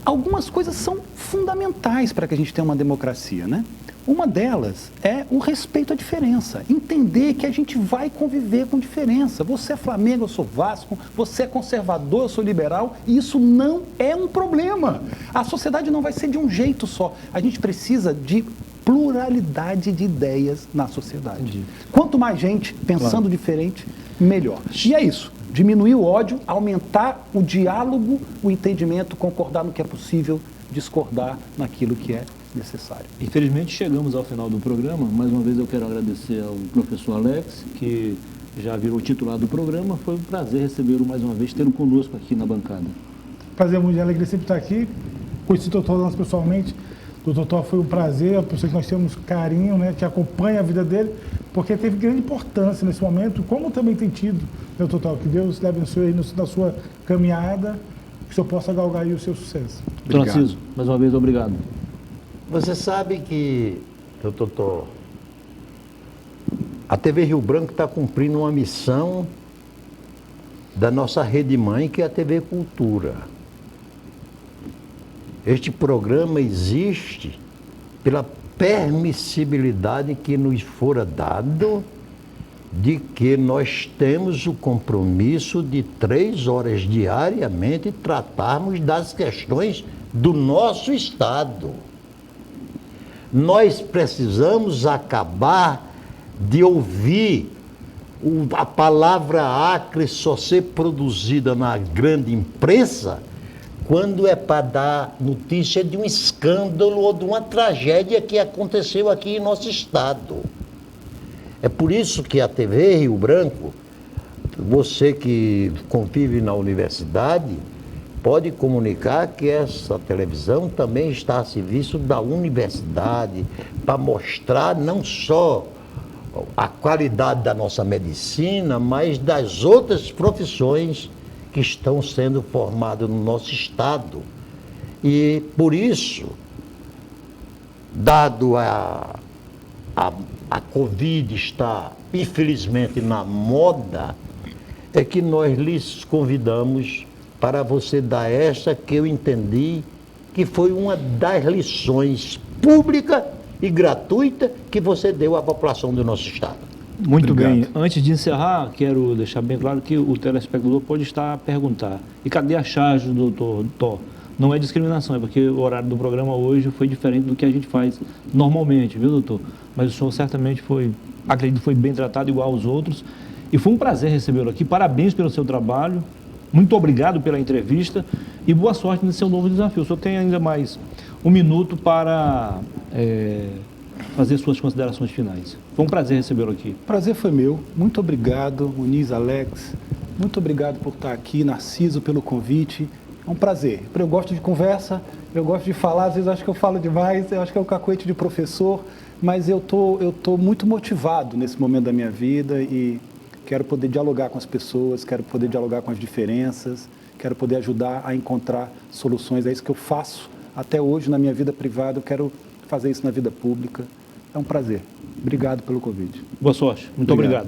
Algumas coisas são fundamentais para que a gente tenha uma democracia, né? Uma delas é o respeito à diferença. Entender que a gente vai conviver com diferença. Você é Flamengo, eu sou Vasco, você é conservador, eu sou liberal, e isso não é um problema. A sociedade não vai ser de um jeito só. A gente precisa de pluralidade de ideias na sociedade.
Entendi.
Quanto mais gente pensando diferente, melhor. E é isso. Diminuir o ódio, aumentar o diálogo, o entendimento, concordar no que é possível, discordar naquilo que é necessário.
Infelizmente chegamos ao final do programa. Mais uma vez eu quero agradecer ao professor Alex, que já virou titular do programa. Foi um prazer recebê-lo mais uma vez, tê-lo conosco aqui na bancada.
Prazer muito, alegria sempre estar aqui. Conheci o doutor Lance pessoalmente. O doutor foi um prazer, a pessoa que nós temos carinho, né, que acompanha a vida dele, porque teve grande importância nesse momento, como também tem tido, meu doutor. Que Deus lhe abençoe aí na sua caminhada, que o senhor possa galgar aí o seu sucesso.
Doutor Narciso, mais uma vez, obrigado.
Você sabe que, doutor, a TV Rio Branco está cumprindo uma missão da nossa rede mãe, que é a TV Cultura. Este programa existe pela permissibilidade que nos fora dado de que nós temos o compromisso de 3 horas diariamente tratarmos das questões do nosso Estado. Nós precisamos acabar de ouvir a palavra acre só ser produzida na grande imprensa quando é para dar notícia de um escândalo ou de uma tragédia que aconteceu aqui em nosso Estado. É por isso que a TV Rio Branco, você que convive na universidade, pode comunicar que essa televisão também está a serviço da universidade, para mostrar não só a qualidade da nossa medicina, mas das outras profissões que estão sendo formadas no nosso Estado. E por isso, dado a Covid está, infelizmente, na moda, é que nós lhes convidamos para você dar esta que eu entendi que foi uma das lições públicas e gratuita que você deu à população do nosso Estado.
Muito
Obrigado.
bem. Antes de encerrar, quero deixar bem claro que o telespectador pode estar a perguntar: e cadê a charge, doutor Thor? Não é discriminação, é porque o horário do programa hoje foi diferente do que a gente faz normalmente, viu, doutor? Mas o senhor certamente acredito que foi bem tratado igual aos outros. E foi um prazer recebê-lo aqui. Parabéns pelo seu trabalho. Muito obrigado pela entrevista e boa sorte nesse seu novo desafio. O senhor tem ainda mais 1 minuto para fazer suas considerações finais. Foi um prazer recebê-lo aqui.
Prazer foi meu. Muito obrigado, Muniz, Alex. Muito obrigado por estar aqui, Narciso, pelo convite. É um prazer. Eu gosto de conversa, eu gosto de falar, às vezes acho que eu falo demais, eu acho que é o cacuete de professor, mas eu tô muito motivado nesse momento da minha vida e quero poder dialogar com as pessoas, quero poder dialogar com as diferenças, quero poder ajudar a encontrar soluções. É isso que eu faço até hoje na minha vida privada, eu quero fazer isso na vida pública. É um prazer. Obrigado pelo convite.
Boa sorte. Muito obrigado.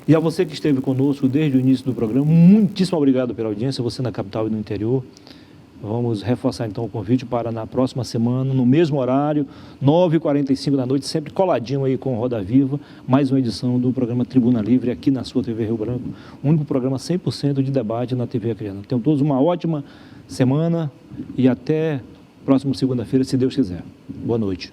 E a você que esteve conosco desde o início do programa, muitíssimo obrigado pela audiência, você na capital e no interior. Vamos reforçar então o convite para na próxima semana, no mesmo horário, 9h45 da noite, sempre coladinho aí com Roda Viva, mais uma edição do programa Tribuna Livre aqui na sua TV Rio Branco, o único programa 100% de debate na TV Acreana. Tenham todos uma ótima semana e até próxima segunda-feira, se Deus quiser. Boa noite.